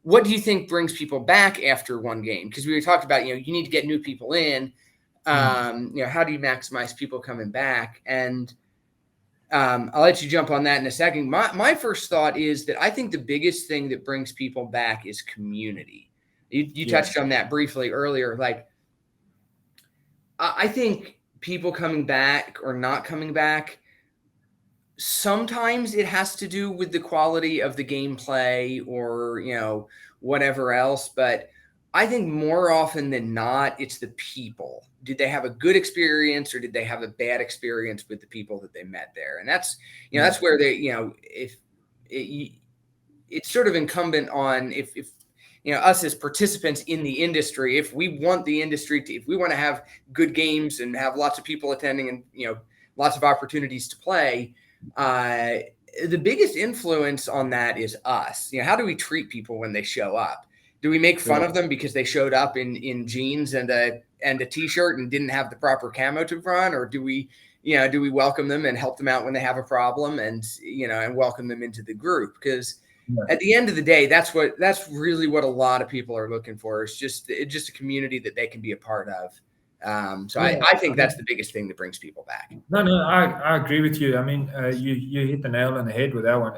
what do you think brings people back after one game? Because we talked about, you need to get new people in. How do you maximize people coming back? And I'll let you jump on that in a second. My first thought is that I think the biggest thing that brings people back is community. You touched on that briefly earlier. Like, I think people coming back or not coming back, sometimes it has to do with the quality of the gameplay or, whatever else. But I think more often than not, it's the people. Did they have a good experience or did they have a bad experience with the people that they met there? And that's, that's where they, if it's sort of incumbent on if us as participants in the industry, if we want the industry to, if we want to have good games and have lots of people attending and, lots of opportunities to play, the biggest influence on that is us. How do we treat people when they show up? Do we make fun of them because they showed up in jeans and a t-shirt and didn't have the proper camo to run? Or do we welcome them and help them out when they have a problem and, and welcome them into the group? Because at the end of the day, that's really what a lot of people are looking for. Is just a community that they can be a part of. I think that's the biggest thing that brings people back. No, I agree with you. I mean, you hit the nail on the head with that one.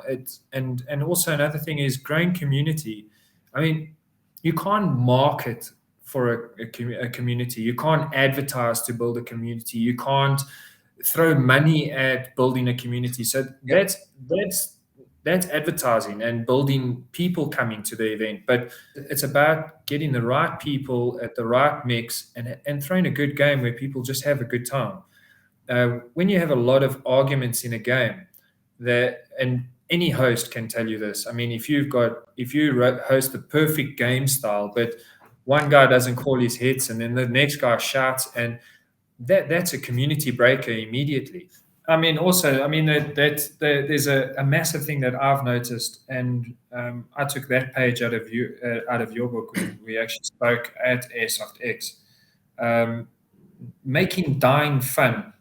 And also another thing is growing community. I mean, you can't market for a community. You can't advertise to build a community. You can't throw money at building a community. So that's advertising and building people coming to the event. But it's about getting the right people at the right mix and throwing a good game where people just have a good time. When you have a lot of arguments in a game, and any host can tell you this. I mean, if you host the perfect game style, but one guy doesn't call his hits and then the next guy shouts, and that's a community breaker immediately. I mean, also, there's a massive thing that I've noticed, and I took that page out of your book when we actually spoke at Airsoft X. Making dying fun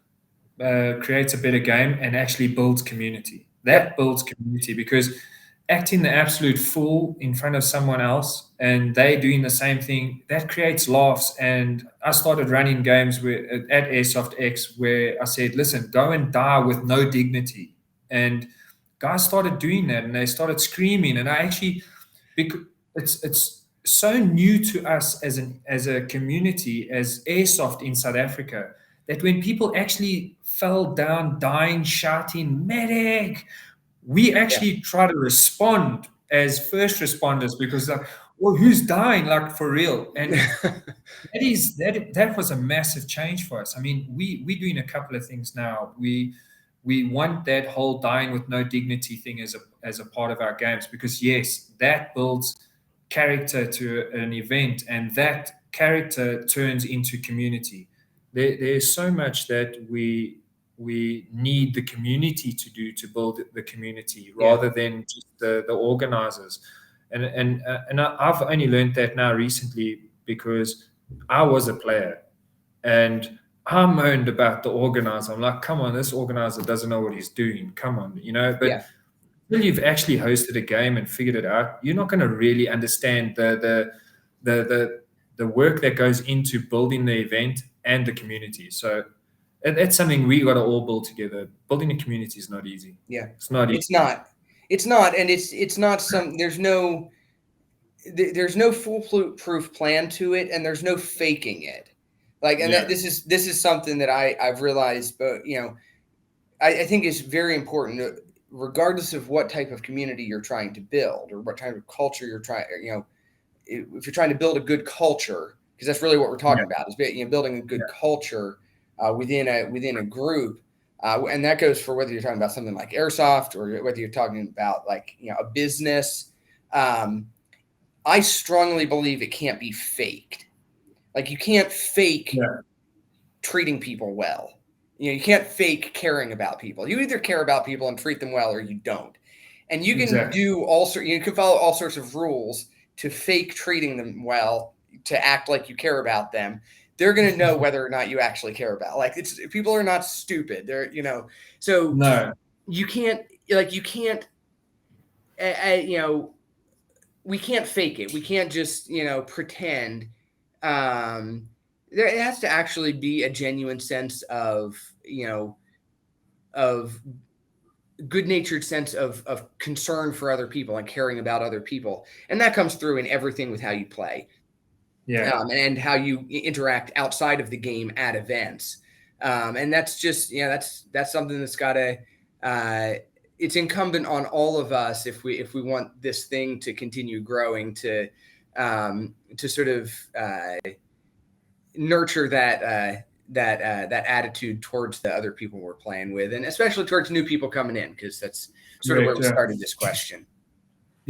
creates a better game and actually builds community. That builds community because acting the absolute fool in front of someone else and they doing the same thing, that creates laughs. And I started running games at Airsoft X where I said, listen, go and die with no dignity. And guys started doing that and they started screaming. And I actually, because it's so new to us as a community, as Airsoft in South Africa, that when people actually fell down, dying, shouting, medic, we actually try to respond as first responders because, well, who's dying, like for real? And that was a massive change for us. I mean, we're doing a couple of things now. We want that whole dying with no dignity thing as a part of our games because, yes, that builds character to an event and that character turns into community. There's so much that we need the community to do to build the community rather than just the organizers. And I've only learned that now recently because I was a player and I moaned about the organizer. I'm like, come on, this organizer doesn't know what he's doing. Come on, but until you've actually hosted a game and figured it out, you're not going to really understand the work that goes into building the event and the community. So that's something we got to all build together. Building a community is not easy. Yeah, it's not easy. It's not, and it's not some. There's no foolproof plan to it, and there's no faking it. Like, and this is something that I've realized, but I think is very important, regardless of what type of community you're trying to build or what type of culture you're trying. If you're trying to build a good culture, because that's really what we're talking about, is building a good culture within a group, and that goes for whether you're talking about something like Airsoft or whether you're talking about like a business. I strongly believe it can't be faked. Like, you can't fake treating people well. You can't fake caring about people. You either care about people and treat them well, or you don't. And you can you can follow all sorts of rules to fake treating them well, to act like you care about them. They're going to know whether or not you actually care about. Like, people are not stupid. They're, so you can't we can't fake it. We can't just, pretend. There has to actually be a genuine sense of, of good-natured sense of concern for other people and caring about other people. And that comes through in everything with how you play. Yeah. And how you interact outside of the game at events. And that's just, that's something that's got to, it's incumbent on all of us if we want this thing to continue growing to sort of nurture that attitude towards the other people we're playing with, and especially towards new people coming in, because that's sort of where we started this question.